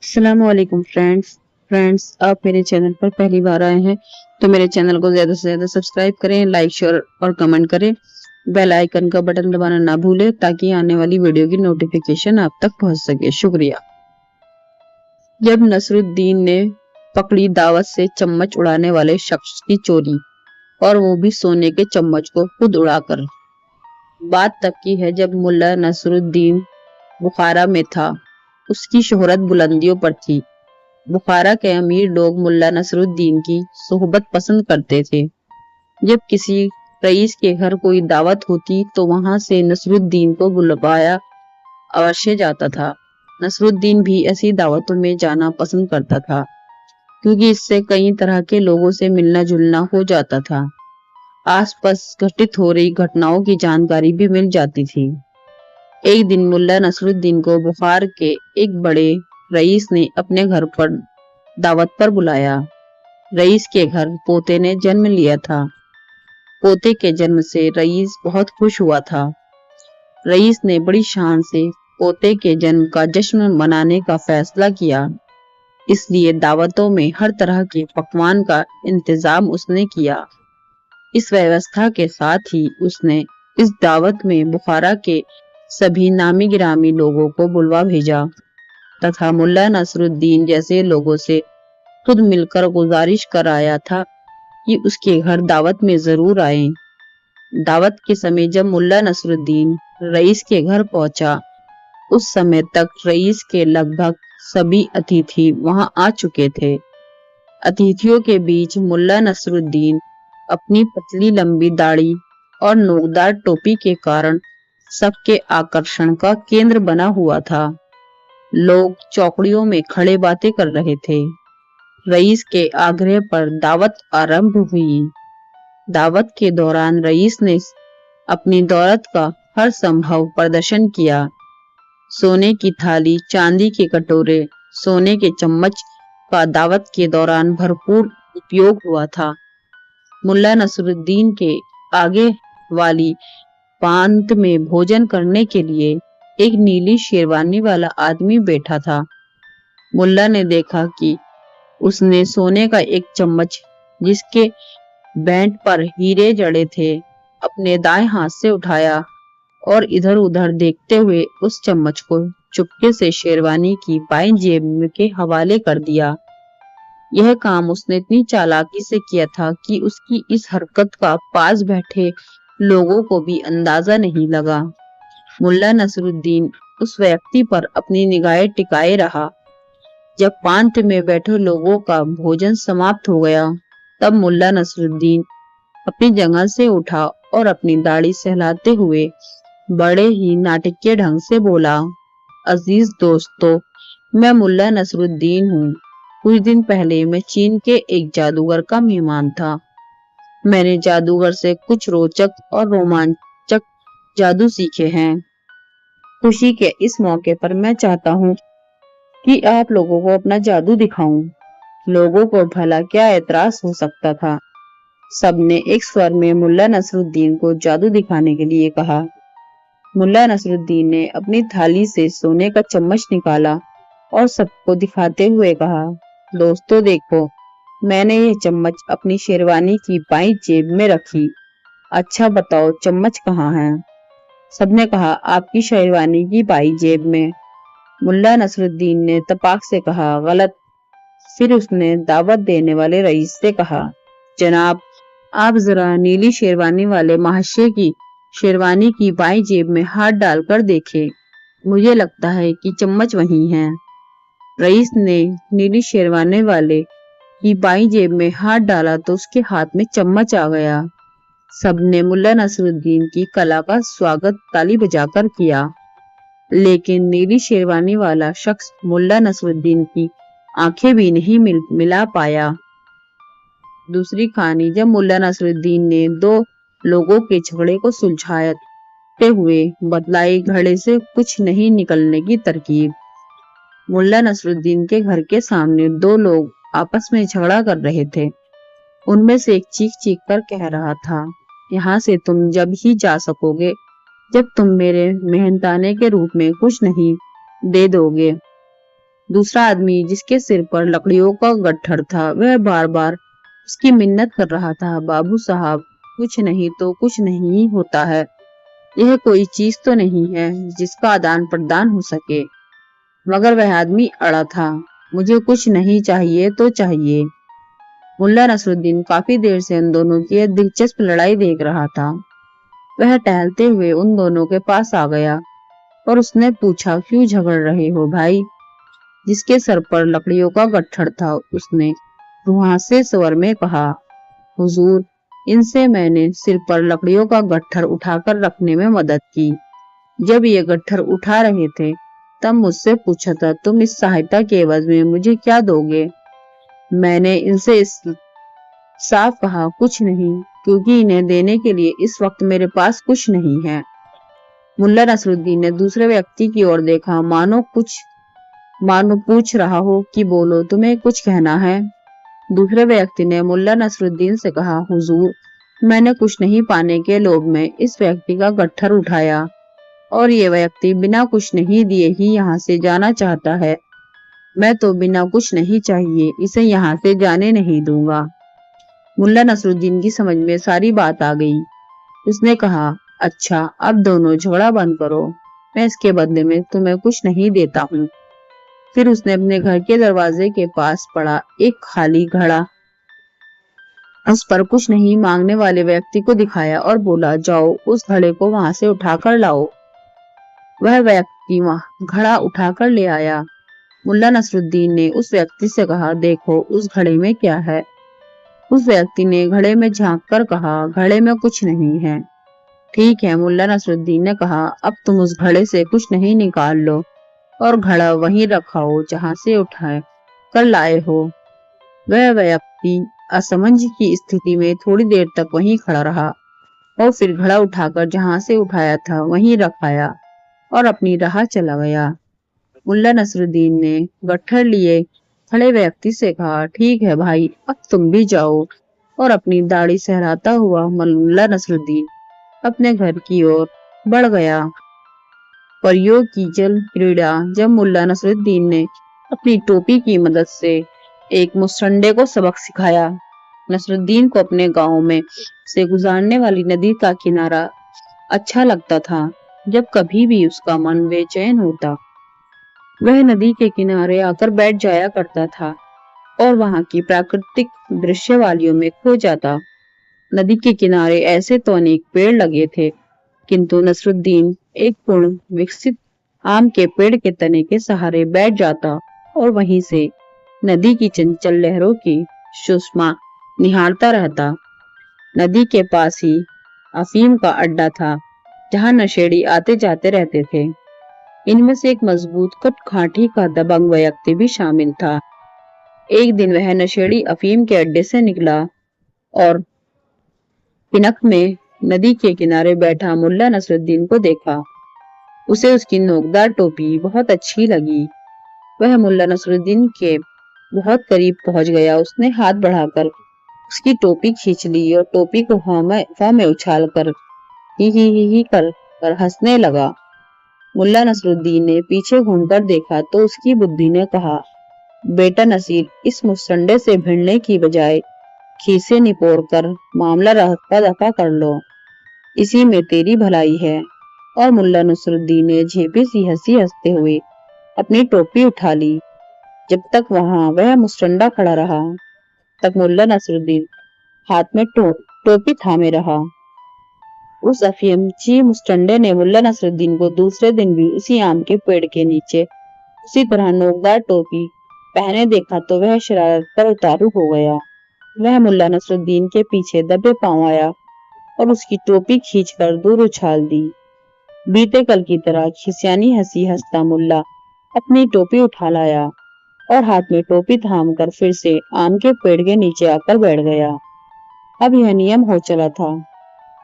अस्सलाम वालेकुम फ्रेंड्स आप मेरे चैनल पर पहली बार आए हैं तो मेरे चैनल को ज्यादा से ज्यादा सब्सक्राइब करें, लाइक शेयर और कमेंट करें। बेल आइकन का बटन दबाना ना भूलें ताकि आने वाली वीडियो की नोटिफिकेशन आप तक पहुंच सके। शुक्रिया। जब नसरुद्दीन ने पकड़ी दावत से चम्मच उड़ाने वाले शख्स की चोरी, और वो भी सोने के चम्मच को खुद उड़ाकर। बात तब की है जब मुल्ला नसरुद्दीन बुखारा में था। उसकी शोहरत बुलंदियों पर थी। बुखारा के अमीर लोग मुल्ला नसरुद्दीन की सोहबत पसंद करते थे। जब किसी रईस के घर कोई दावत होती तो वहां से नसरुद्दीन को बुलवाया अवश्य जाता था। नसरुद्दीन भी ऐसी दावतों में जाना पसंद करता था क्योंकि इससे कई तरह के लोगों से मिलना जुलना हो जाता था। आसपास घटित हो रही घटनाओं की जानकारी भी मिल जाती थी। एक दिन मुल्ला नसरुद्दीन को बुखार के एक बड़े रईस ने अपने घर पर दावत पर बुलाया। रईस के घर पोते ने जन्म लिया था। पोते के जन्म से रईस बहुत खुश हुआ था। रईस ने बड़ी शान से पोते के जन्म का जश्न मनाने का फैसला किया। इसलिए दावतों में हर तरह के पकवान का इंतजाम उसने किया। इस व्यवस्था के साथ ही उसने इस दावत में बुखारा के सभी नामी गिरामी लोगों को बुलवा भेजा तथा मुल्ला नसरुद्दीन जैसे लोगों से खुद मिलकर गुजारिश कर आया था कि उसके घर दावत में जरूर आए। दावत के समय जब मुल्ला नसरुद्दीन रईस के घर पहुंचा, उस समय तक रईस के लगभग सभी अतिथि वहां आ चुके थे। अतिथियों के बीच मुल्ला नसरुद्दीन अपनी पतली लंबी दाढ़ी और नोकदार टोपी के कारण सबके आकर्षण का केंद्र बना हुआ था। लोग चौकड़ियों में खड़े बातें कर रहे थे। रईस के आग्रह पर दावत आरंभ हुई। दावत के दौरान रईस ने अपनी दौलत का हर संभव प्रदर्शन किया। सोने की थाली, चांदी के कटोरे, सोने के चम्मच का दावत के दौरान भरपूर उपयोग हुआ था। मुल्ला नसरुद्दीन के आगे वाली पांत में भोजन करने के लिए एक नीली शेरवानी वाला आदमी बैठा था। मुल्ला ने देखा कि उसने सोने का एक चम्मच, जिसके बैंड पर हीरे जड़े थे, अपने दाएं हाथ से उठाया और इधर उधर देखते हुए उस चम्मच को चुपके से शेरवानी की बाईं जेब के हवाले कर दिया। यह काम उसने इतनी चालाकी से किया था कि उसकी इस हरकत का पास बैठे लोगों को भी अंदाजा नहीं लगा। मुल्ला नसरुद्दीन उस व्यक्ति पर अपनी निगाहें टिकाए रहा। जब पांत में बैठे लोगों का भोजन समाप्त हो गया, तब मुल्ला नसरुद्दीन अपनी जगह से उठा और अपनी दाढ़ी सहलाते हुए बड़े ही नाटकीय ढंग से बोला, अजीज दोस्तों, मैं मुल्ला नसरुद्दीन हूँ। कुछ दिन पहले मैं चीन के एक जादूगर का मेहमान था। मैंने जादूगर से कुछ रोचक और रोमांचक जादू सीखे हैं। खुशी के इस मौके पर मैं चाहता हूँ कि आप लोगों को अपना जादू दिखाऊं। लोगों को भला क्या एतराज हो सकता था। सबने एक स्वर में मुल्ला नसरुद्दीन को जादू दिखाने के लिए कहा। मुल्ला नसरुद्दीन ने अपनी थाली से सोने का चम्मच निकाला और सबको दिखाते हुए कहा, दोस्तों देखो, मैंने ये चम्मच अपनी शेरवानी की बाईं जेब में रखी। अच्छा बताओ चम्मच कहाँ है? सबने कहा, आपकी शेरवानी की बाईं जेब में। मुल्ला नसरुद्दीन ने तपाक से कहा, गलत। फिर उसने दावत देने वाले रईस से कहा, जनाब, आप जरा नीली शेरवानी वाले महाशय की शेरवानी की बाईं जेब में हाथ डालकर देखें। मुझे लगता है कि चम्मच वही है। रईस ने नीली शेरवानी वाले की बाईं जेब में हाथ डाला तो उसके हाथ में चम्मच आ गया। सबने मुल्ला नसरुद्दीन की कला का स्वागत ताली बजाकर किया, लेकिन नीली शेरवानी वाला शख्स मुल्ला नसरुद्दीन की आंखें भी नहीं मिला पाया। दूसरी कहानी, जब मुल्ला नसरुद्दीन ने दो लोगों के झगड़े को सुलझाते हुए बतलाई घड़े से कुछ नहीं निकलने की तरकीब। मुल्ला नसरुद्दीन के घर के सामने दो लोग आपस में झगड़ा कर रहे थे। उनमें से एक चीख चीख कर कह रहा था, यहाँ से तुम जब ही जा सकोगे जब तुम मेरे मेहनताने के रूप में कुछ नहीं दे दोगे। दूसरा आदमी जिसके सिर पर लकड़ियों का गट्ठर था वह बार बार उसकी मिन्नत कर रहा था, बाबू साहब कुछ नहीं तो कुछ नहीं होता है, यह कोई चीज तो नहीं है जिसका आदान प्रदान हो सके। मगर वह आदमी अड़ा था, मुझे कुछ नहीं चाहिए तो चाहिए। मुल्ला नसरुद्दीन काफी देर से उन दोनों की यह दिलचस्प लड़ाई देख रहा था। वह टहलते हुए उन दोनों के पास आ गया और उसने पूछा, क्यों झगड़ रहे हो भाई? जिसके सर पर लकड़ियों का गट्ठर था उसने रुहासे स्वर में कहा, हुजूर, इनसे मैंने सिर पर लकड़ियों का गट्ठर उठाकर रखने में मदद की। जब ये गट्ठर उठा रहे थे तब मुझसे पूछा था, तुम इस सहायता के एवज में मुझे क्या दोगे? मैंने इनसे साफ कहा, कुछ नहीं, क्योंकि इन्हें देने के लिए इस वक्त मेरे पास कुछ नहीं है। मुल्ला नसरुद्दीन ने दूसरे व्यक्ति की ओर देखा, मानो पूछ रहा हो कि बोलो, तुम्हें कुछ कहना है? दूसरे व्यक्ति ने मुल्ला नसरुद्दीन से कहा, हुजूर, मैंने कुछ नहीं पाने के लोभ में इस व्यक्ति का गट्ठर उठाया और ये व्यक्ति बिना कुछ नहीं दिए ही यहाँ से जाना चाहता है। मैं तो बिना कुछ नहीं चाहिए इसे यहाँ से जाने नहीं दूंगा। मुल्ला नसरुद्दीन की समझ में सारी बात आ गई। उसने कहा, अच्छा, अब दोनों झगड़ा बंद करो, मैं इसके बदले में तुम्हें कुछ नहीं देता हूँ। फिर उसने अपने घर के दरवाजे के पास पड़ा एक खाली घड़ा उस पर कुछ नहीं मांगने वाले व्यक्ति को दिखाया और बोला, जाओ उस घड़े को वहां से उठाकर लाओ। वह व्यक्ति वहां घड़ा उठाकर ले आया। मुल्ला नसरुद्दीन ने उस व्यक्ति से कहा, देखो उस घड़े में क्या है? उस व्यक्ति ने घड़े में झांक कर कहा, घड़े में कुछ नहीं है। ठीक है, मुल्ला नसरुद्दीन ने कहा, अब तुम उस घड़े से कुछ नहीं निकाल लो और घड़ा वहीं रखाओ जहां से उठाए कर लाए हो। वह व्यक्ति असमंज की स्थिति में थोड़ी देर तक वहीं खड़ा रहा और फिर घड़ा उठाकर जहां से उठाया था वहीं रखाया और अपनी राह चला गया। मुल्ला नसरुद्दीन ने गट्ठर लिए खड़े व्यक्ति से कहा, ठीक है भाई, अब तुम भी जाओ। और अपनी दाढ़ी सहराता हुआ मुल्ला नसरुद्दीन अपने घर की ओर बढ़ गया। परियों की जल क्रीड़ा। जब मुल्ला नसरुद्दीन ने अपनी टोपी की मदद से एक मुसंडे को सबक सिखाया। नसरुद्दीन को अपने गांव में से गुजरने वाली नदी का किनारा अच्छा लगता था। जब कभी भी उसका मन बेचैन होता वह नदी के किनारे आकर बैठ जाया करता था और वहां की प्राकृतिक दृश्यवालियों में खो जाता। नदी के किनारे ऐसे तो अनेक पेड़ लगे थे, किंतु नसरुद्दीन एक पूर्ण विकसित आम के पेड़ के तने के सहारे बैठ जाता और वहीं से नदी की चंचल लहरों की सुषमा निहारता रहता। नदी के पास ही अफीम का अड्डा था, जहां नशेड़ी आते जाते रहते थे। इनमें से एक मजबूत कटघाटी का दबंग व्यक्ति भी शामिल था। एक दिन वह नशेड़ी अफीम के अड्डे से निकला और पिनक में नदी के किनारे बैठा मुल्ला नसरुद्दीन को देखा। उसे उसकी नोकदार टोपी बहुत अच्छी लगी। वह मुल्ला नसरुद्दीन के बहुत करीब पहुंच गया। उसने हाथ बढ़ाकर उसकी टोपी खींच ली और टोपी को हवा में उछाल कर ही कर हंसने लगा। मुल्ला नसरुद्दीन ने पीछे घूमकर देखा तो उसकी बुद्धि ने कहा, बेटा नसीर, इस मुसंडे से भिड़ने की बजाय खीसे निपोड़ कर मामला रफा दफा कर लो, इसी में तेरी भलाई है। और मुल्ला नसरुद्दीन ने झेपी सी हंसी हंसते हुए अपनी टोपी उठा ली। जब तक वहां वह मुसंडा खड़ा रहा तक मुल्ला नसरुद्दीन हाथ में टोपी थामे रहा। उस अफीमची मुस्टंडे ने मुल्ला नसरुद्दीन को दूसरे दिन भी उसी आम के पेड़ के नीचे उसी तरह नोकदार टोपी पहने देखा तो वह शरारत पर उतारू हो गया। वह मुल्ला नसरुद्दीन के पीछे दबे पांव आया और उसकी टोपी खींचकर दूर उछाल दी। बीते कल की तरह खिसियानी हंसी हंसता मुल्ला अपनी टोपी उठा लाया और हाथ में टोपी थाम कर फिर से आम के पेड़ के नीचे आकर बैठ गया। अब यह नियम हो चला था,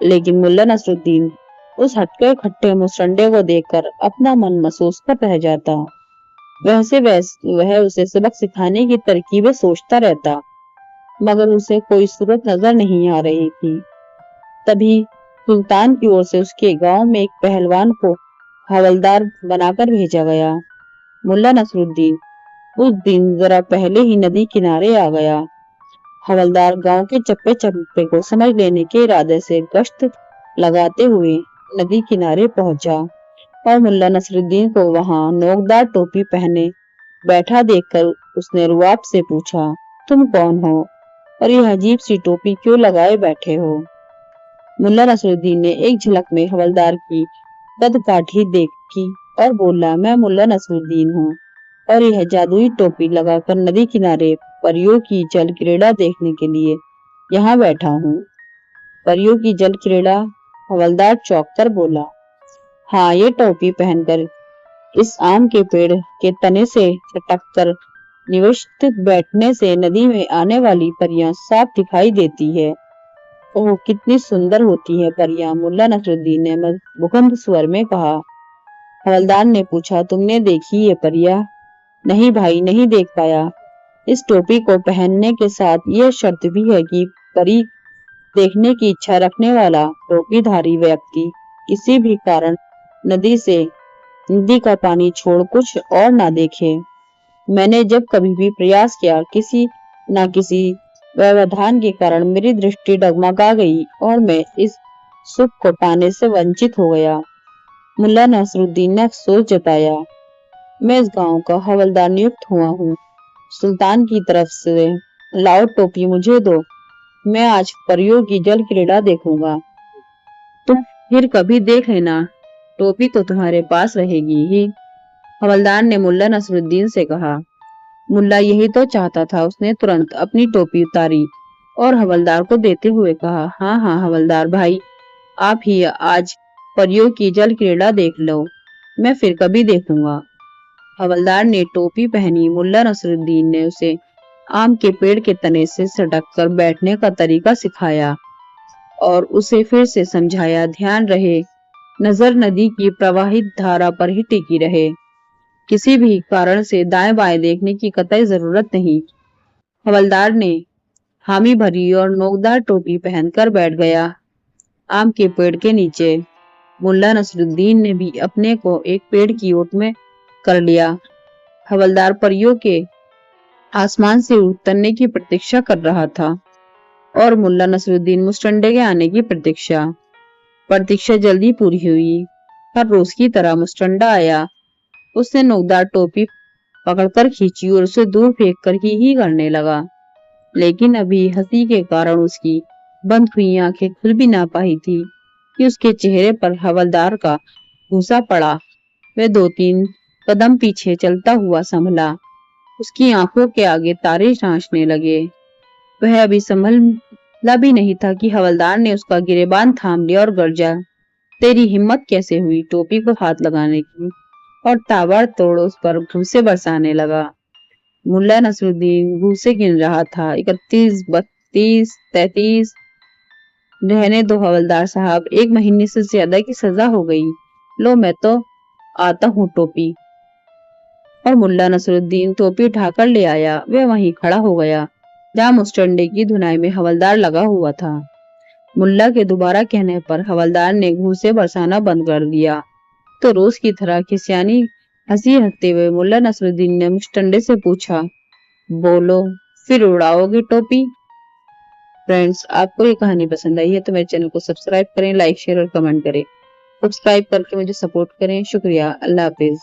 लेकिन मुल्ला नसरुद्दीन उस हटके खट्टे मुसंडे को देखकर अपना मन महसूस कर रह जाता। वह उसे सबक सिखाने की तरकीबें सोचता रहता, मगर उसे कोई सूरत नजर नहीं आ रही थी। तभी सुल्तान की ओर से उसके गांव में एक पहलवान को हवलदार बनाकर भेजा गया। मुल्ला नसरुद्दीन उस दिन जरा पहले ही नदी किनारे आ गया। हवलदार गांव के चप्पे चप्पे को समझ लेने के इरादे से गश्त लगाते हुए नदी किनारे पहुंचा और मुल्ला नसरुद्दीन को वहां नोकदार टोपी पहने बैठा देखकर उसने रुआब से पूछा, तुम कौन हो और यह अजीब सी टोपी क्यों लगाए बैठे हो? मुल्ला नसरुद्दीन ने एक झलक में हवलदार की कदकाठी देखी और बोला, मैं मुल्ला नसरुद्दीन हूँ और यह जादुई टोपी लगाकर नदी किनारे परियों की जल क्रीड़ा देखने के लिए यहाँ बैठा हूँ। परियों की जल क्रीड़ा? हवलदार चौंक कर बोला, हाँ, ये टोपी पहनकर इस आम के पेड़ के तने से लटक कर निविष्ट बैठने से नदी में आने वाली परियां साफ दिखाई देती है। ओह, कितनी सुंदर होती है परियां, मुल्ला नसरुद्दीन ने मुखर स्वर में कहा। हवलदार ने पूछा, तुमने देखी ये परियां? नहीं भाई, नहीं देख पाया। इस टोपी को पहनने के साथ यह शर्त भी है कि परी देखने की इच्छा रखने वाला टोपीधारी व्यक्ति किसी भी कारण नदी का पानी छोड़ कुछ और ना देखे। मैंने जब कभी भी प्रयास किया, किसी न किसी व्यवधान के कारण मेरी दृष्टि डगमगा गई और मैं इस सुख को पाने से वंचित हो गया। मुल्ला नसरुद्दीन ने अफसोस जताया, मैं इस गांव का हवलदार नियुक्त हुआ हूँ। सुल्तान की तरफ से लाओ टोपी मुझे दो, मैं आज परियों की जल क्रीड़ा देखूंगा। तुम फिर कभी देख लेना, टोपी तो तुम्हारे पास रहेगी ही। हवलदार ने मुल्ला नसरुद्दीन से कहा। मुल्ला यही तो चाहता था। उसने तुरंत अपनी टोपी उतारी और हवलदार को देते हुए कहा, हाँ हाँ हवलदार भाई, आप ही आज परियों की जल क्रीड़ा देख लो, मैं फिर कभी देखूंगा। हवलदार ने टोपी पहनी। मुल्ला नसरुद्दीन ने उसे आम के पेड़ के तने से सटक कर बैठने का तरीका सिखाया और उसे फिर से समझाया, ध्यान रहे, नजर नदी की प्रवाहित धारा पर ही टिकी रहे, किसी भी कारण से दाएं बाएं देखने की कतई जरूरत नहीं। हवलदार ने हामी भरी और नोकदार टोपी पहनकर बैठ गया आम के पेड़ के नीचे। मुल्ला नसरुद्दीन ने भी अपने को एक पेड़ की ओट में कर लिया। हवलदार परियों के आसमान से उतरने की प्रतीक्षा कर रहा था और मुल्ला नसरुद्दीन मुस्टंडे के आने की प्रतीक्षा जल्दी पूरी हुई। हर रोज की तरह मुस्टंडा आया। उसने नोकदार टोपी पकड़कर खींची और उसे दूर फेंक कर ही करने लगा, लेकिन अभी हंसी के कारण उसकी बंद हुई आंखें खुल भी ना पाई थी कि उसके चेहरे पर हवलदार का घूंसा पड़ा। वह 2-3 कदम पीछे चलता हुआ संभला। उसकी आंखों के आगे तारे नाचने लगे। वह अभी संभला भी नहीं था कि हवलदार ने उसका गिरेबान थाम लिया और गरजा, तेरी हिम्मत कैसे हुई टोपी को हाथ लगाने की? और ताबड़तोड़ उस पर घूंसे बरसाने लगा। मुल्ला नसरुद्दीन घूंसे गिन रहा था, 31, 32, 33। रहने दो हवलदार साहब, 1 महीने से ज्यादा की सजा हो गई। लो, मैं तो आता हूँ टोपी। और मुल्ला नसरुद्दीन टोपी उठाकर ले आया। वह वहीं खड़ा हो गया जहाँ मुस्टंडे की धुनाई में हवलदार लगा हुआ था। मुल्ला के दोबारा कहने पर हवलदार ने घूंसे बरसाना बंद कर दिया तो रोज की तरह खिसियानी हंसी हंसते हुए मुल्ला नसरुद्दीन ने मुस्टंडे से पूछा, बोलो, फिर उड़ाओगे टोपी? फ्रेंड्स, आपको ये कहानी पसंद आई है तो मेरे चैनल को सब्सक्राइब करें, लाइक शेयर और कमेंट करें। सब्सक्राइब करके मुझे सपोर्ट करें। शुक्रिया। अल्लाह हाफिज।